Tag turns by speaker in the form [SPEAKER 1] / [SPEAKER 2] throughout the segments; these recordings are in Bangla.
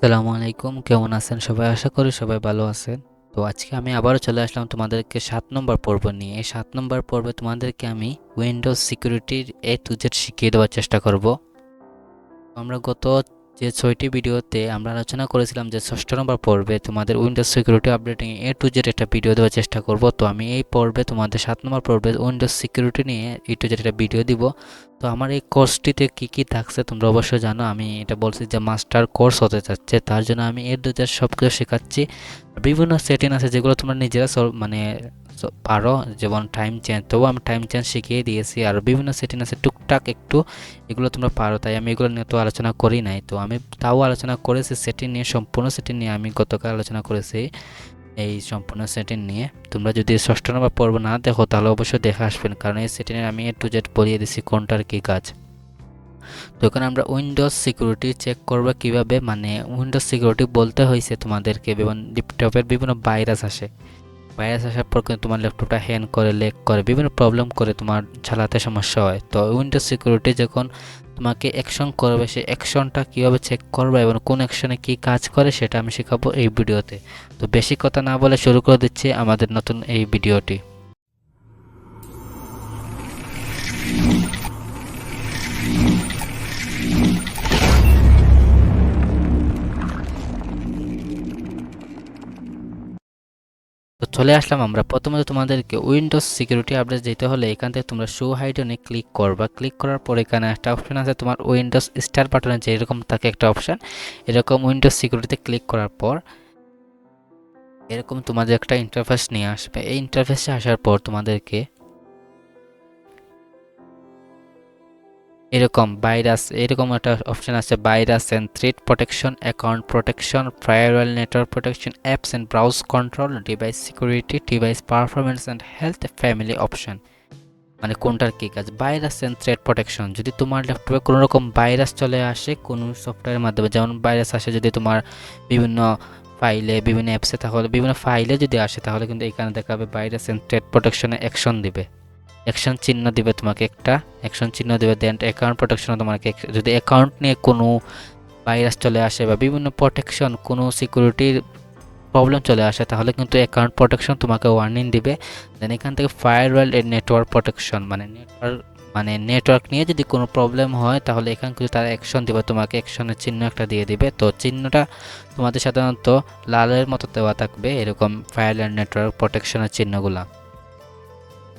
[SPEAKER 1] আসসালামু আলাইকুম, কেমন আছেন সবাই? আশা করি সবাই ভালো আছেন। তো আজকে আমি আবারও চলে আসলাম তোমাদেরকে ৭ নম্বর পর্ব নিয়ে। এই ৭ নম্বর পর্বে তোমাদেরকে আমি উইন্ডোজ সিকিউরিটির A to Z শিখিয়ে দেওয়ার চেষ্টা করব। আমরা গত যে ৬টি ভিডিওতে আমরা আলোচনা করেছিলাম যে ৬ষ্ঠ নম্বর পর্বে তোমাদের Windows security updating A to Z একটা ভিডিও দেওয়ার চেষ্টা করব। তো আমি এই পর্বে তোমাদের ৭ নম্বর পর্বে উইন্ডোজ সিকিউরিটি নিয়ে A to Z একটা ভিডিও দিব। তো আমার এই কোর্সটিতে কি কি থাকছে তোমরা অবশ্যই জানো। আমি এটা বলছি যে মাস্টার কোর্স হতে যাচ্ছে, তার জন্য আমি A to Z সব কিছু শেখাচ্ছি। বিভিন্ন সেটিং আছে যেগুলো তোমরা নিজেরা পারো, যেমন টাইম চেঞ্জ, তবুও আমি টাইম চেঞ্জ শিখিয়ে দিয়েছি। আর বিভিন্ন সেটিং আছে টুকটাক একটু, এগুলো তোমরা পারো, তাই আমি এগুলো নিয়ে তো আলোচনা করি নাই। তো আমি তাও আলোচনা করেছি সেটিং নিয়ে, সম্পূর্ণ সেটিং নিয়ে আমি গতকাল আলোচনা করেছি। এই সম্পূর্ণ সেটিং নিয়ে তোমরা যদি ৬ষ্ঠ নম্বর পর্ব না দেখো তাহলে অবশ্যই দেখে আসবেন, কারণ এই সেটিংয়ে আমি A to Z বলিয়ে দিচ্ছি কোনটার কী কাজ। তো এখানে আমরা উইন্ডোজ সিকিউরিটি চেক করবো কিভাবে, মানে উইন্ডোজ সিকিউরিটি বলতে হয়েছে তোমাদেরকে বিভিন্ন ল্যাপটপের বিভিন্ন ভাইরাস আসে। ভাইরাস আসার পর কিন্তু তোমার ল্যাপটপটা হ্যাং করে, লেক করে, বিভিন্ন প্রবলেম করে, তোমার চালাতে সমস্যা হয়। তো উইন্ডোজ সিকিউরিটি যখন তোমাকে অ্যাকশন করবে, সেই অ্যাকশনটা কীভাবে চেক করবে এবং কোন অ্যাকশনে কী কাজ করে সেটা আমি শেখাবো এই ভিডিওতে। তো বেশি কথা না বলে শুরু করে দিচ্ছি আমাদের নতুন এই ভিডিওটি। তো চলে আসলাম আমরা। প্রথমত তোমাদেরকে উইন্ডোজ সিকিউরিটি আপডেট যেতে হলে এখান থেকে তোমরা শো হাইডনে ক্লিক করবা। ক্লিক করার পর এখানে একটা অপশন আছে তোমার উইন্ডোজ স্টার বাটনে, যে এরকম থাকে একটা অপশন। এরকম উইন্ডোজ সিকিউরিটিতে ক্লিক করার পর এরকম তোমাদের একটা ইন্টারফেস নিয়ে আসবে। এই ইন্টারফেসে আসার পর তোমাদেরকে এরকম ভাইরাস, এরকম একটা অপশন আছে, virus and threat protection, account protection, firewall, network protection, apps and browse control, device security, device performance and health, family option. মানে কোনটার কী কাজ? ভাইরাস এন্ড থ্রেট প্রোটেকশন, যদি তোমার ল্যাপটপে কোনো রকম ভাইরাস চলে আসে কোনো সফটওয়্যারের মাধ্যমে, যেমন ভাইরাস আসে যদি তোমার বিভিন্ন ফাইলে, বিভিন্ন অ্যাপসে, তাহলে বিভিন্ন ফাইলে যদি আসে তাহলে কিন্তু এখানে দেখাবে ভাইরাস এন্ড থ্রেট প্রোটেকশনে অ্যাকশন দিবে, অ্যাকশন চিহ্ন দিবে, তোমাকে একটা অ্যাকশন চিহ্ন দেবে। দেন অ্যাকাউন্ট প্রোটেকশনে তোমাকে যদি অ্যাকাউন্ট নিয়ে কোনো ভাইরাস চলে আসে বা বিভিন্ন প্রোটেকশন, কোনো সিকিউরিটির প্রবলেম চলে আসে তাহলে কিন্তু অ্যাকাউন্ট প্রোটেকশন তোমাকে ওয়ার্নিং দিবে। দেন এখান থেকে ফায়ারওয়াল এর নেটওয়ার্ক প্রোটেকশন, মানে নেটওয়ার্ক নিয়ে যদি কোনো প্রবলেম হয় তাহলে এখানে কিন্তু তারা অ্যাকশন দিবে, তোমাকে অ্যাকশনের চিহ্ন একটা দিয়ে দিবে। তো চিহ্নটা তোমাদের সাধারণত লালের মতো দেওয়া থাকবে, এরকম ফায়ারওয়াল নেটওয়ার্ক প্রোটেকশনের চিহ্নগুলা।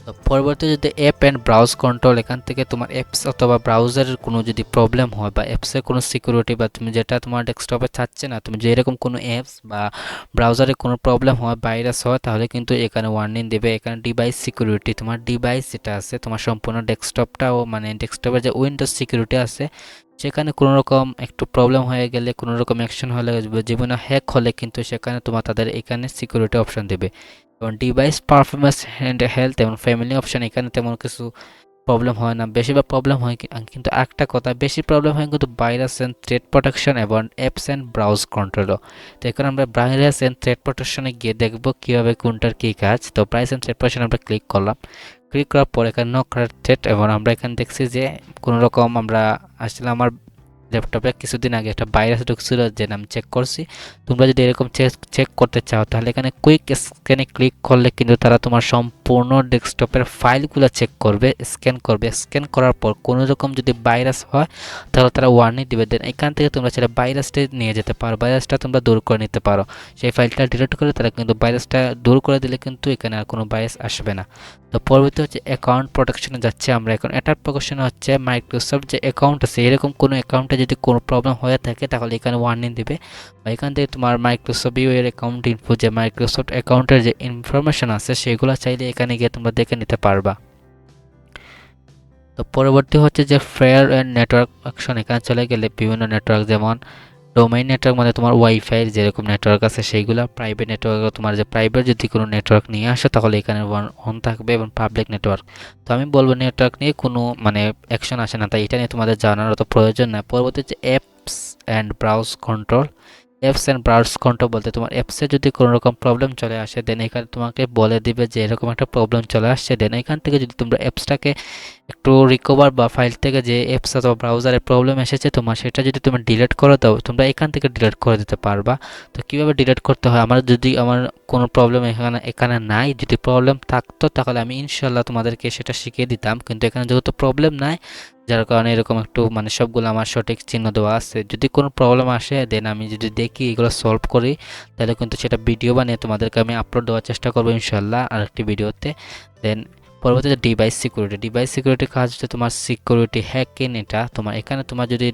[SPEAKER 1] তো পরবর্তী যদি অ্যাপ অ্যান্ড ব্রাউজ কন্ট্রোল, এখান থেকে তোমার অ্যাপস অথবা ব্রাউজারের কোনো যদি প্রবলেম হয় বা অ্যাপসের কোনো সিকিউরিটি, বা তুমি যেটা তোমার ডেস্কটপে চাচ্ছে না, তুমি যে এরকম কোনো অ্যাপস বা ব্রাউজারে কোনো প্রবলেম হয়, ভাইরাস হয়, তাহলে কিন্তু এখানে ওয়ার্নিং দেবে। এখানে ডিভাইস সিকিউরিটি, তোমার ডিভাইস যেটা আছে তোমার সম্পূর্ণ ডেস্কটপটাও, মানে ডেস্কটপের যে উইন্ডোজ সিকিউরিটি আছে সেখানে কোনো রকম একটু প্রবলেম হয়ে গেলে, কোনো রকম অ্যাকশন হলে, জীবনে হ্যাক হলে কিন্তু সেখানে তোমার তাদের এখানে সিকিউরিটি অপশন দেবে। এবং ডিভাইস পারফরমেন্স অ্যান্ড হেলথ এবং ফ্যামিলি অপশন, এখানে তেমন কিছু প্রবলেম হয় না, বেশিরভাগ প্রবলেম হয় কিন্তু একটা কথা, বেশি প্রবলেম হয় কিন্তু ভাইরাস অ্যান্ড থ্রেট প্রোটেকশন এবং অ্যাপস অ্যান্ড ব্রাউজ কন্ট্রোলও। তো এখন আমরা ভাইরাস অ্যান্ড থ্রেট প্রোটেকশনে গিয়ে দেখবো কীভাবে কোনটার কী কাজ। তো ভাইরাস অ্যান্ড থ্রেট প্রোটেকশন আমরা ক্লিক করলাম। ক্লিক করার পর এখানে নো থ্রেট, এবং আমরা এখানে দেখছি যে কোনো রকম আমরা আসলে আমার ল্যাপটপে কিছুদিন আগে একটা ভাইরাস ঢুকছিল, যে আমি চেক করছি। তোমরা যদি এরকম চেক করতে চাও তাহলে এখানে কুইক স্ক্যানে ক্লিক করলে কিন্তু তারা তোমার সম্পূর্ণ ডেস্কটপের ফাইলগুলো চেক করবে, স্ক্যান করবে। স্ক্যান করার পর কোনো রকম যদি ভাইরাস হয় তাহলে তারা ওয়ার্নিং দিবে। দেন এখান থেকে তোমরা সেটা ভাইরাসটা নিয়ে যেতে পারো, ভাইরাসটা তোমরা দূর করে নিতে পারো। সেই ফাইলটা ডিলিট করে তারা কিন্তু ভাইরাসটা দূর করে দিলে কিন্তু এখানে আর কোনো ভাইরাস আসবে না। তো পরবর্তী হচ্ছে অ্যাকাউন্ট প্রোটেকশনে যাচ্ছে আমরা এখন। এটার প্রোটেকশনে হচ্ছে মাইক্রোসফট যে অ্যাকাউন্ট আছে, এরকম কোনো অ্যাকাউন্টে যদি কোনো প্রবলেম হয়ে থাকে তাহলে এখানে ওয়ার্নিং দিবে, বা এখান থেকে তোমার মাইক্রোসফট এর অ্যাকাউন্ট ইনফো, যে মাইক্রোসফট অ্যাকাউন্টের যে ইনফরমেশন আছে সেগুলো চাইলে এখানে গিয়ে তোমরা দেখে নিতে পারবা। তো পরবর্তী হচ্ছে যে ফেয়ার অ্যান্ড নেটওয়ার্ক অপশন, এখানে চলে গেলে বিভিন্ন নেটওয়ার্ক, যেমন ডোমেইন নেটওয়ার্ক মানে তোমার ওয়াইফাই যেরকম নেটওয়ার্ক আছে সেইগুলো, প্রাইভেট নেটওয়ার্ক তোমার যে প্রাইভেট যদি কোনো নেটওয়ার্ক নিয়ে আসে তাহলে এখানে অন থাকবে, এবং পাবলিক নেটওয়ার্ক। তো আমি বলবো নেটওয়ার্ক নিয়ে কোনো মানে অ্যাকশন আসে না, তাই এটা নিয়ে তোমাদের জানার অত প্রয়োজন না। পরবর্তী হচ্ছে apps and browse control, apps and browse control বলতে তোমার অ্যাপসে যদি কোনো রকম প্রবলেম চলে আসে দেন এখানে তোমাকে বলে দিবে যে এরকম একটা প্রবলেম চলে আসছে, দেন এখান থেকে যদি তোমরা অ্যাপসটাকে একটু রিকভার বা ফাইল থেকে যে অ্যাপস অথবা ব্রাউজারে প্রবলেম এসেছে তোমার, সেটা যদি তুমি ডিলিট করে দাও তোমরা এখান থেকে ডিলিট করে দিতে পারবা। তো কীভাবে ডিলিট করতে হয়, আমার কোনো প্রবলেম এখানে এখানে নাই, যদি প্রবলেম থাকতো তাহলে আমি ইনশাল্লাহ তোমাদেরকে সেটা শিখিয়ে দিতাম, কিন্তু এখানে যেহেতু প্রবলেম নাই যার কারণে এরকম একটু মানে সবগুলো আমার সঠিক চিহ্ন দেওয়া আছে। যদি কোনো প্রবলেম আসে দেন আমি যদি দেখি এগুলো সলভ করি তাহলে কিন্তু সেটা ভিডিও বানিয়ে তোমাদেরকে আমি আপলোড দেওয়ার চেষ্টা করবো ইনশাল্লাহ আরেকটি ভিডিওতে। দেন পরবর্তীতে ডিভাইস সিকিউরিটির কাজ হচ্ছে তোমার সিকিউরিটি হ্যাকিং। এটা তোমার এখানে তোমার যদি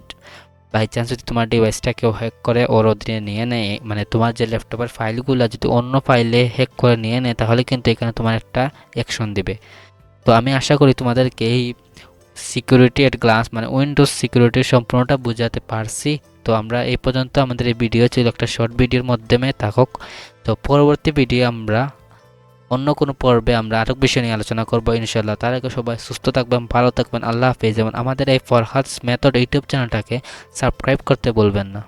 [SPEAKER 1] বাই চান্স যদি তোমার ডিভাইসটা কেউ হ্যাক করে ওর অধীনে নিয়ে নেয়, মানে তোমার যে ল্যাপটপের ফাইলগুলো যদি অন্য ফাইলে হ্যাক করে নিয়ে নেয় তাহলে কিন্তু এখানে তোমার একটা অ্যাকশন দিবে। তো আমি আশা করি তোমাদেরকে এই সিকিউরিটি এট গ্লান্স মানে উইন্ডোজ সিকিউরিটির সম্পূর্ণটা বোঝাতে পারছি। তো আমরা এই পর্যন্ত, আমাদের এই ভিডিও ছিল একটা শর্ট ভিডিওর মাধ্যমে থাকুক। তো পরবর্তী ভিডিও আমরা অন্য কোনো পর্বে আমরা আরও বিষয় নিয়ে আলোচনা করবো ইনশাল্লাহ। তার আগে সবাই সুস্থ থাকবেন, ভালো থাকবেন, আল্লাহ হাফেজ। যেমন আমাদের এই ফরহাদস মেথড ইউটিউব চ্যানেলটাকে সাবস্ক্রাইব করতে বলবেন না।